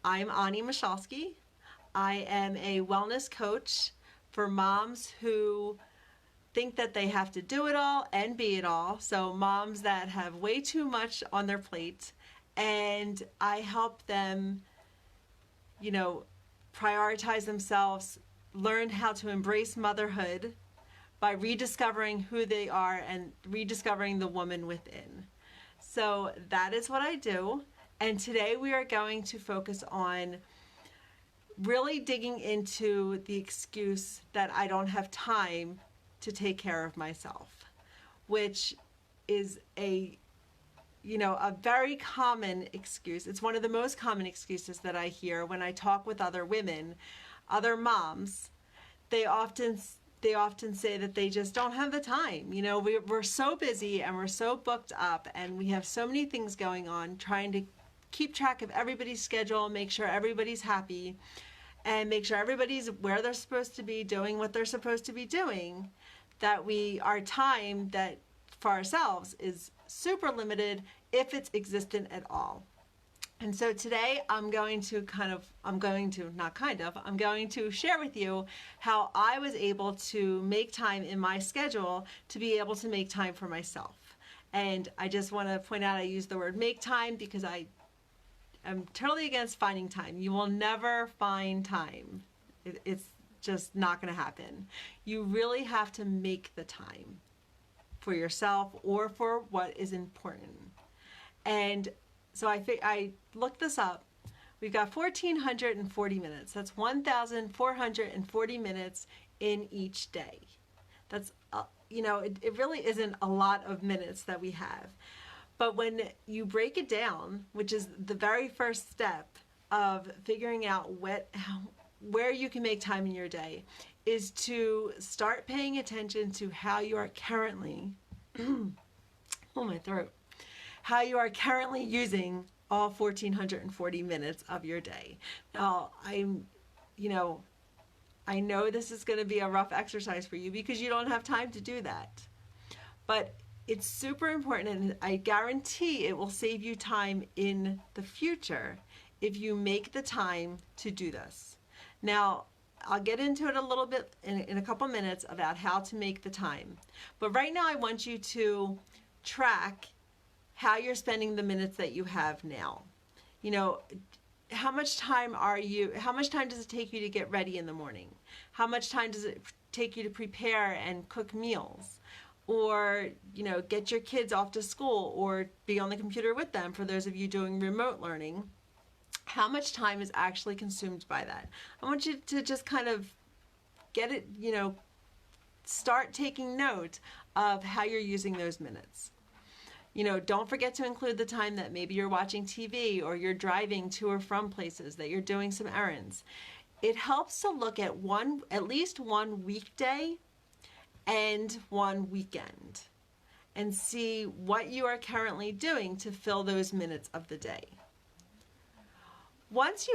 I'm Onnie Michalsky. I am a wellness coach for moms who think that they have to do it all and be it all. So moms that have way too much on their plate, and I help them, you know, prioritize themselves, learn how to embrace motherhood by rediscovering who they are and rediscovering the woman within. So that is what I do. And today we are going to focus on really digging into the excuse that I don't have time to take care of myself, which is a very common excuse. It's one of the most common excuses that I hear when I talk with other women, other moms. They often say that they just don't have the time. We're so busy and we're so booked up and we have so many things going on, trying to keep track of everybody's schedule, make sure everybody's happy, and make sure everybody's where they're supposed to be, doing what they're supposed to be doing, that our time that for ourselves is super limited, if it's existent at all. And so today I'm going to share with you how I was able to make time in my schedule to be able to make time for myself. And I just want to point out I use the word make time because I'm totally against finding time. You will never find time. It's just not going to happen. You really have to make the time for yourself or for what is important. And so I looked this up. We've got 1,440 minutes. That's 1,440 minutes in each day. That's, it really isn't a lot of minutes that we have. But when you break it down, which is the very first step of figuring out where you can make time in your day, is to start paying attention to how you are currently, how you are currently using all 1,440 minutes of your day. Now, I know this is going to be a rough exercise for you because you don't have time to do that. But it's super important, and I guarantee it will save you time in the future if you make the time to do this. Now, I'll get into it a little bit in a couple minutes about how to make the time. But right now I want you to track how you're spending the minutes that you have now. How much time does it take you to get ready in the morning? How much time does it take you to prepare and cook meals? Or, get your kids off to school or be on the computer with them for those of you doing remote learning. How much time is actually consumed by that? I want you to just kind of get it, start taking note of how you're using those minutes. Don't forget to include the time that maybe you're watching TV or you're driving to or from places, that you're doing some errands. It helps to look at at least one weekday and one weekend and see what you are currently doing to fill those minutes of the day. Once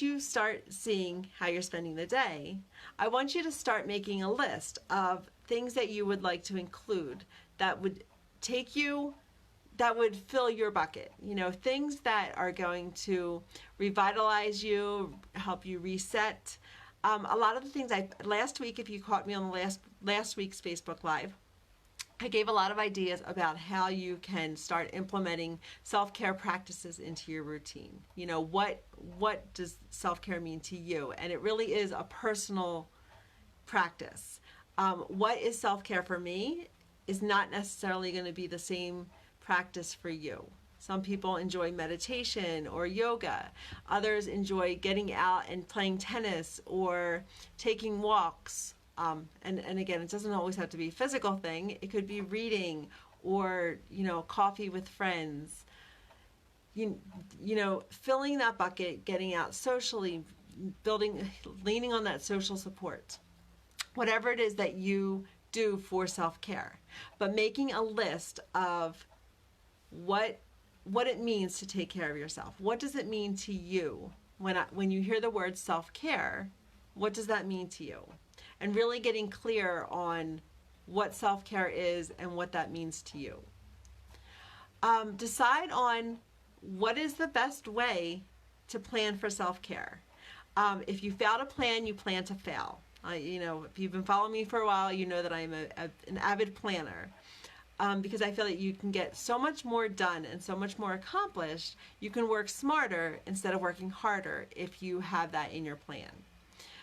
you start seeing how you're spending the day, I want you to start making a list of things that you would like to include that would fill your bucket. Things that are going to revitalize you, help you reset. A lot of the things last week, if you caught me on the last week's Facebook Live, I gave a lot of ideas about how you can start implementing self-care practices into your routine. What does self-care mean to you? And it really is a personal practice. What is self-care for me is not necessarily going to be the same practice for you. Some people enjoy meditation or yoga. Others enjoy getting out and playing tennis or taking walks. And again, it doesn't always have to be a physical thing. It could be reading or, coffee with friends. Filling that bucket, getting out socially, leaning on that social support. Whatever it is that you do for self-care. But making a list of what it means to take care of yourself. What does it mean to you? When you hear the word self-care, what does that mean to you? And really getting clear on what self-care is and what that means to you. Decide on what is the best way to plan for self-care. If you fail to plan, you plan to fail. If you've been following me for a while, you know that I'm an avid planner. Because I feel that you can get so much more done and so much more accomplished. You can work smarter instead of working harder if you have that in your plan.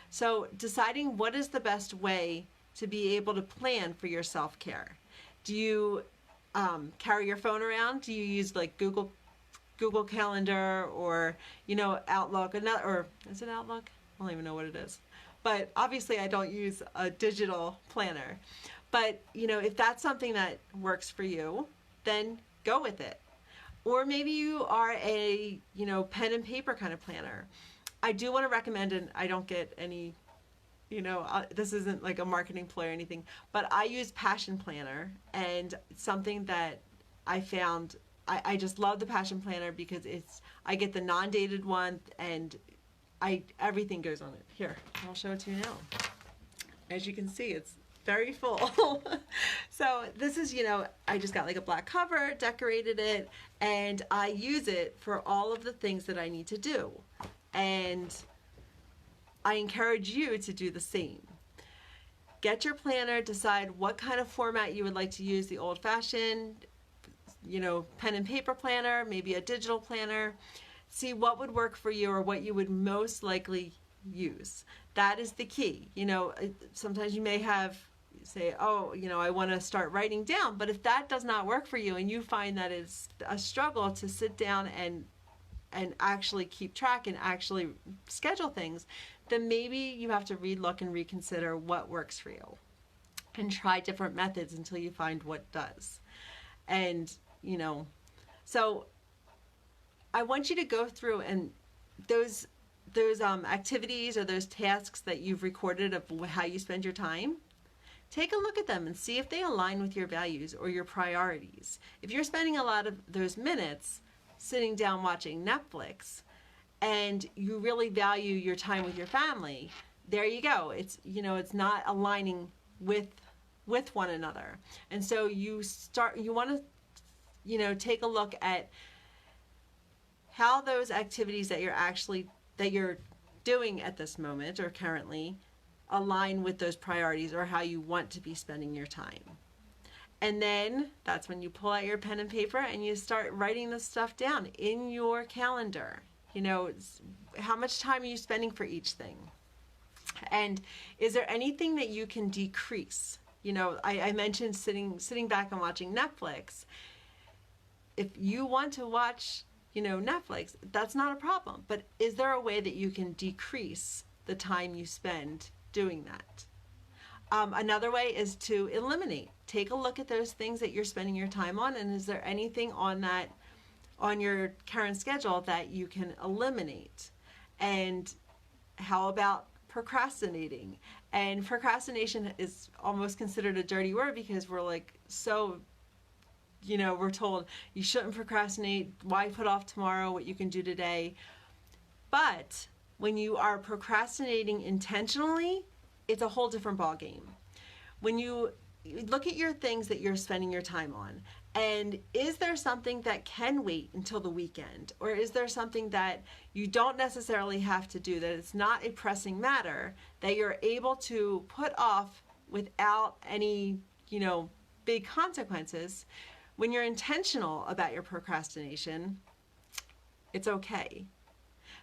So deciding what is the best way to be able to plan for your self-care. Do you carry your phone around? Do you use like Google Calendar or Outlook? Or is it Outlook? I don't even know what it is. But obviously I don't use a digital planner. But, if that's something that works for you, then go with it. Or maybe you are a, pen and paper kind of planner. I do want to recommend, and I don't get any, this isn't like a marketing ploy or anything, but I use Passion Planner, and it's something that I found, I just love the Passion Planner because I get the non-dated one, and everything goes on it. Here, I'll show it to you now. As you can see, it's very full. So this is, I just got like a black cover, decorated it, and I use it for all of the things that I need to do. And I encourage you to do the same. Get your planner, decide what kind of format you would like to use, the old-fashioned, pen and paper planner, maybe a digital planner. See what would work for you or what you would most likely use. That is the key. Sometimes you may say, I want to start writing down, but if that does not work for you and you find that it's a struggle to sit down and actually keep track and actually schedule things, then maybe you have to relook and reconsider what works for you and try different methods until you find what does. And, so I want you to go through and those activities or those tasks that you've recorded of how you spend your time, take a look at them and see if they align with your values or your priorities. If you're spending a lot of those minutes sitting down watching Netflix and you really value your time with your family, there you go. It's not aligning with one another. And so you want to take a look at how those activities that you're doing at this moment or currently align with those priorities or how you want to be spending your time. And then that's when you pull out your pen and paper and you start writing this stuff down in your calendar. How much time are you spending for each thing? And is there anything that you can decrease? I mentioned sitting back and watching Netflix. If you want to watch, Netflix, that's not a problem. But is there a way that you can decrease the time you spend doing that? Another way is to eliminate. Take a look at those things that you're spending your time on, and is there anything on your current schedule that you can eliminate? And how about procrastinating? And procrastination is almost considered a dirty word because we're like we're told you shouldn't procrastinate. Why put off tomorrow what you can do today? But when you are procrastinating intentionally, it's a whole different ballgame. When you look at your things that you're spending your time on, and is there something that can wait until the weekend? Or is there something that you don't necessarily have to do, that it's not a pressing matter, that you're able to put off without any, big consequences? When you're intentional about your procrastination, it's okay.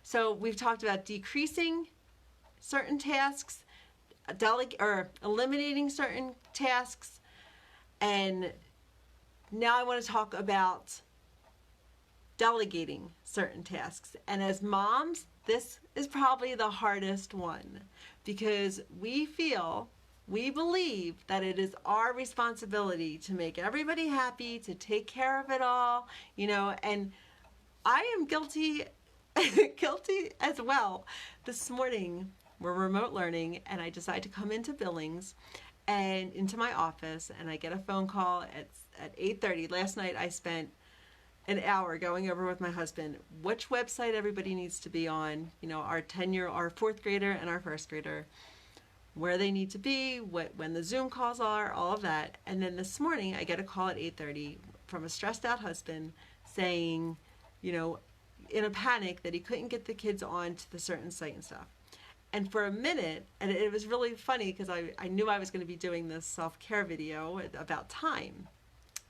So we've talked about decreasing certain tasks, eliminating certain tasks, and now I want to talk about delegating certain tasks. And as moms, this is probably the hardest one because we believe that it is our responsibility to make everybody happy, to take care of it all, and I am guilty as well. This morning, we're remote learning, and I decide to come into Billings and into my office, and I get a phone call at 8:30. Last night, I spent an hour going over with my husband which website everybody needs to be on, our fourth grader and our first grader, where they need to be, when the Zoom calls are, all of that. And then this morning, I get a call at 8:30 from a stressed out husband saying, in a panic that he couldn't get the kids on to the certain site and stuff. And for a minute, and it was really funny because I knew I was going to be doing this self-care video about time.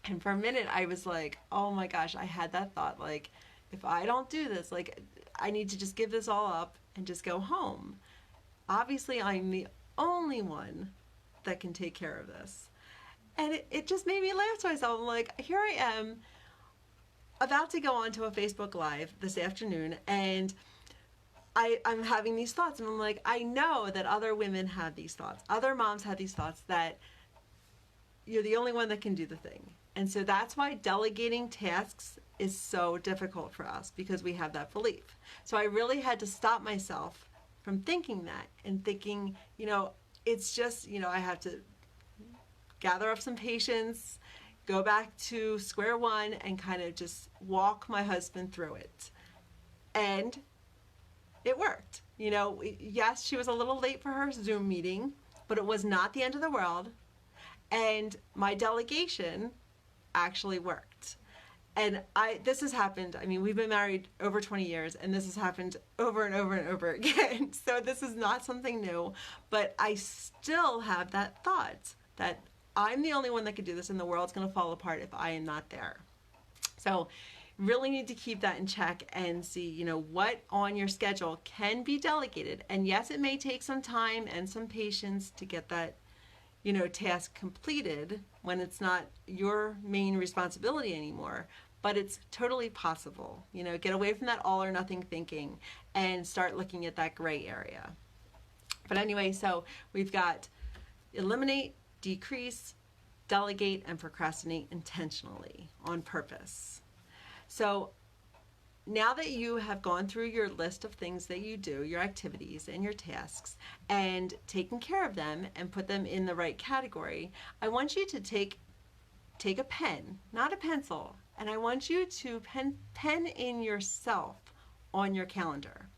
And for a minute, I was like, oh my gosh, I had that thought, like, if I don't do this, like, I need to just give this all up and just go home. Obviously, I'm the only one that can take care of this. And it just made me laugh to myself. I'm like, here I am about to go onto a Facebook Live this afternoon, and I'm having these thoughts, and I'm like, I know that other women have these thoughts. Other moms have these thoughts that you're the only one that can do the thing. And so that's why delegating tasks is so difficult for us, because we have that belief. So I really had to stop myself from thinking that and thinking, it's just, I have to gather up some patience, go back to square one, and kind of just walk my husband through it. And it worked. Yes, she was a little late for her Zoom meeting, but it was not the end of the world. And my delegation actually worked. And this has happened, we've been married over 20 years, and this has happened over and over and over again. So this is not something new, but I still have that thought that I'm the only one that could do this, and the world's going to fall apart if I am not there. So really need to keep that in check and see, what on your schedule can be delegated. And yes, it may take some time and some patience to get that task completed when it's not your main responsibility anymore, but it's totally possible. Get away from that all or nothing thinking and start looking at that gray area. But anyway, so we've got eliminate, decrease, delegate, and procrastinate intentionally on purpose. So now that you have gone through your list of things that you do, your activities and your tasks, and taken care of them and put them in the right category, I want you to take a pen, not a pencil, and I want you to pen in yourself on your calendar.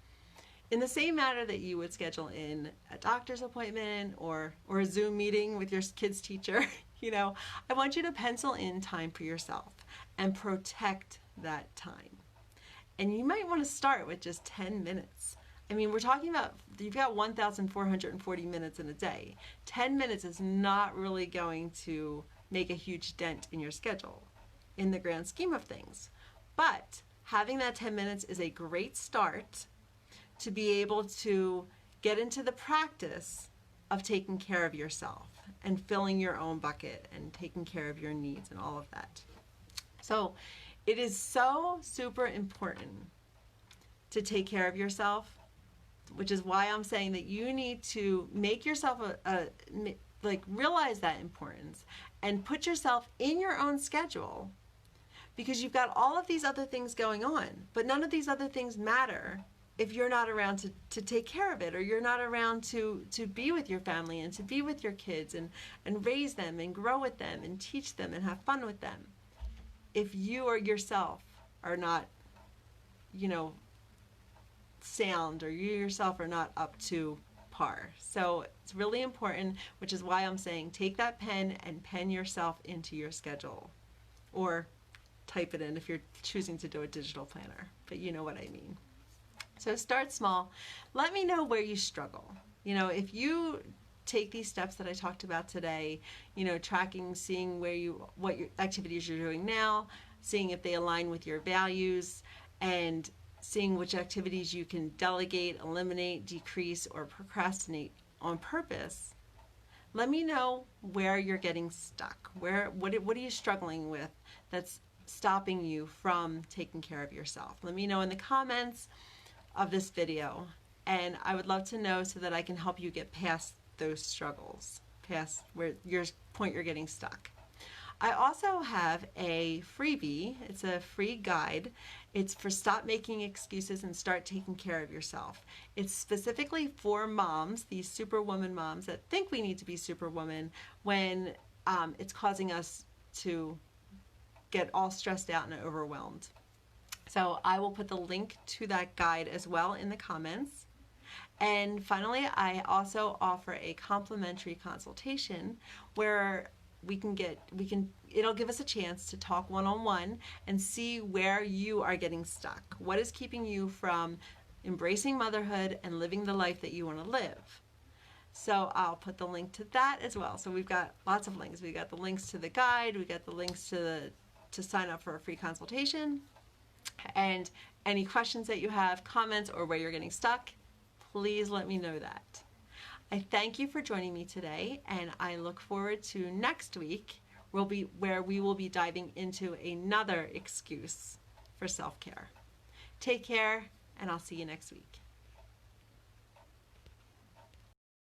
In the same manner that you would schedule in a doctor's appointment or a Zoom meeting with your kid's teacher, I want you to pencil in time for yourself and protect that time. And you might want to start with just 10 minutes. We're talking about, you've got 1,440 minutes in a day. 10 minutes is not really going to make a huge dent in your schedule in the grand scheme of things. But having that 10 minutes is a great start to be able to get into the practice of taking care of yourself and filling your own bucket and taking care of your needs and all of that. So it is so super important to take care of yourself, which is why I'm saying that you need to make yourself realize that importance and put yourself in your own schedule, because you've got all of these other things going on, but none of these other things matter if you're not around to take care of it, or you're not around to be with your family and to be with your kids and raise them and grow with them and teach them and have fun with them. If you or yourself are not, sound, or you yourself are not up to par. So it's really important, which is why I'm saying take that pen and pen yourself into your schedule, or type it in if you're choosing to do a digital planner, but you know what I mean. So start small. Let me know where you struggle. If you take these steps that I talked about today, tracking, seeing what your activities you're doing now, seeing if they align with your values, and seeing which activities you can delegate, eliminate, decrease, or procrastinate on purpose. Let me know where you're getting stuck. What are you struggling with that's stopping you from taking care of yourself? Let me know in the comments of this video, and I would love to know so that I can help you get past those struggles, past where you're getting stuck. I also have a freebie. It's a free guide. It's for Stop Making Excuses and Start Taking Care of Yourself. It's specifically for moms, these superwoman moms that think we need to be superwoman when it's causing us to get all stressed out and overwhelmed. So I will put the link to that guide as well in the comments. And finally, I also offer a complimentary consultation where it'll give us a chance to talk one-on-one and see where you are getting stuck. What is keeping you from embracing motherhood and living the life that you want to live? So I'll put the link to that as well. So we've got lots of links. We've got the links to the guide. We got the links to sign up for a free consultation. And any questions that you have, comments, or where you're getting stuck, please let me know that. I thank you for joining me today, and I look forward to next week, where we will be diving into another excuse for self-care. Take care, and I'll see you next week.